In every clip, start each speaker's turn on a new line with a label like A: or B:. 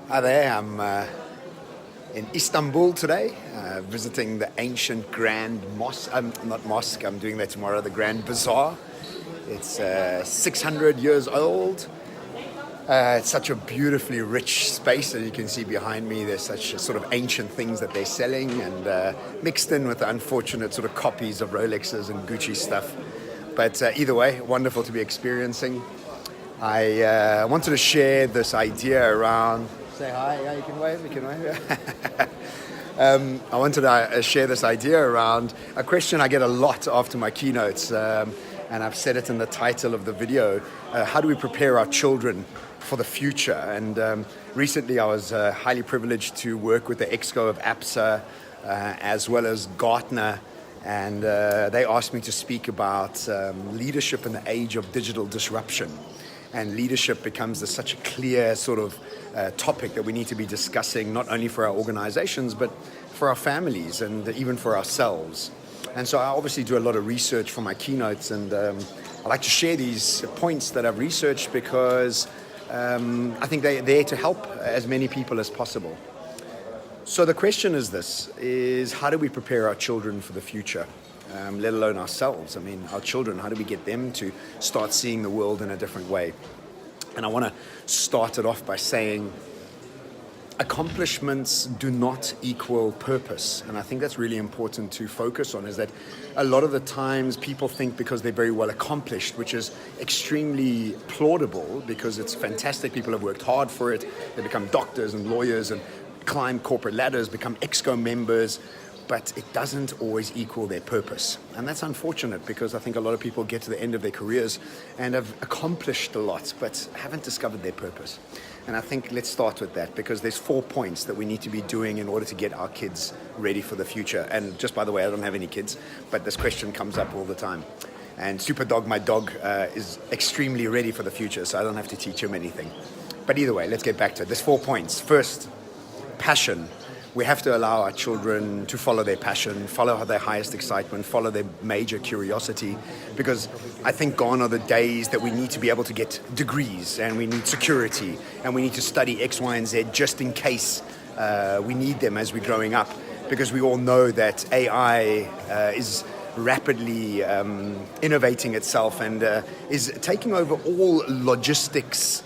A: Hi there, I'm in Istanbul today, visiting the ancient Grand Mosque, not mosque, I'm doing that tomorrow, the Grand Bazaar. It's 600 years old. It's such a beautifully rich space, as you can see behind me. There's such sort of ancient things that they're selling, and mixed in with the unfortunate sort of copies of Rolexes and Gucci stuff. But either way, wonderful to be experiencing. I wanted to share this idea around. Say hi. Yeah, you can wave. You can wave. I wanted to share this idea around a question I get a lot after my keynotes, and I've said it in the title of the video. How do we prepare our children for the future? And recently, I was highly privileged to work with the Exco of APSA, as well as Gartner. And they asked me to speak about leadership in the age of digital disruption. And leadership becomes such a clear sort of topic that we need to be discussing, not only for our organizations, but for our families and even for ourselves. And so I obviously do a lot of research for my keynotes, and I like to share these points that I've researched because I think they're there to help as many people as possible. So the question is this, is how do we prepare our children for the future? Let alone ourselves. I mean, our children, how do we get them to start seeing the world in a different way? And I want to start it off by saying accomplishments do not equal purpose. And I think that's really important to focus on, is that a lot of the times people think because they're very well accomplished, which is extremely plaudable because it's fantastic, people have worked hard for it, they become doctors and lawyers and climb corporate ladders, become EXCO members, but it doesn't always equal their purpose. And that's unfortunate because I think a lot of people get to the end of their careers and have accomplished a lot, but haven't discovered their purpose. And I think let's start with that, because there's 4 points that we need to be doing in order to get our kids ready for the future. And just by the way, I don't have any kids, but this question comes up all the time. And Super Dog, my dog, is extremely ready for the future, so I don't have to teach him anything. But either way, let's get back to it. There's 4 points. First, passion. We have to allow our children to follow their passion, follow their highest excitement, follow their major curiosity, because I think gone are the days that we need to be able to get degrees and we need security and we need to study X, Y, and Z just in case we need them as we're growing up, because we all know that AI is rapidly innovating itself and is taking over all logistics,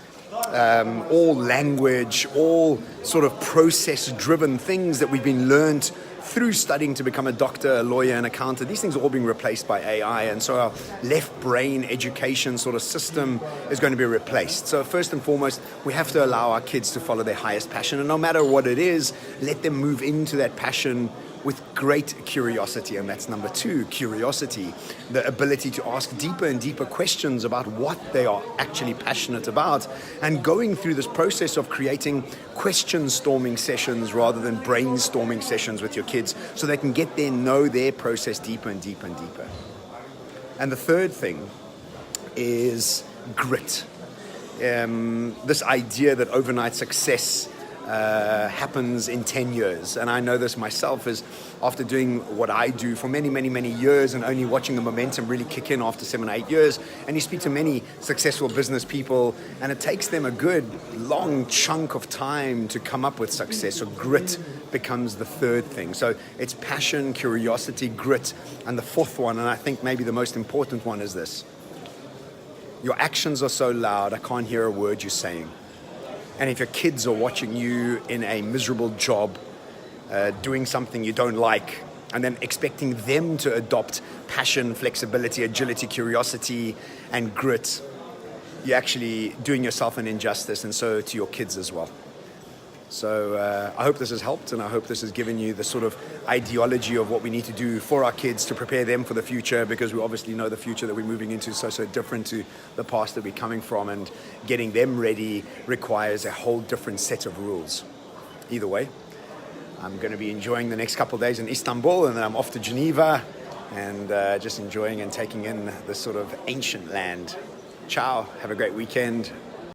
A: all language, all sort of process-driven things that we've been learned through studying to become a doctor, a lawyer, an accountant. These things are all being replaced by AI, and so our left brain education sort of system is going to be replaced. So first and foremost, we have to allow our kids to follow their highest passion, and no matter what it is, let them move into that passion with great curiosity. And that's number 2, curiosity, the ability to ask deeper and deeper questions about what they are actually passionate about, and going through this process of creating question storming sessions rather than brainstorming sessions with your kids, so they can get there, know their process deeper and deeper and deeper. And the third thing is grit. This idea that overnight success happens in 10 years. And I know this myself, is after doing what I do for many, many, many years and only watching the momentum really kick in after 7 or 8 years. And you speak to many successful business people and it takes them a good long chunk of time to come up with success. So grit becomes the third thing. So it's passion, curiosity, grit. And the fourth one, and I think maybe the most important one, is this: your actions are so loud, I can't hear a word you're saying. And if your kids are watching you in a miserable job, doing something you don't like, and then expecting them to adopt passion, flexibility, agility, curiosity, and grit, you're actually doing yourself an injustice, and so to your kids as well. So I hope this has helped, and I hope this has given you the sort of ideology of what we need to do for our kids to prepare them for the future, because we obviously know the future that we're moving into is so different to the past that we're coming from, and getting them ready requires a whole different set of rules. Either way, I'm going to be enjoying the next couple of days in Istanbul, and then I'm off to Geneva, and just enjoying and taking in this sort of ancient land. Ciao, have a great weekend.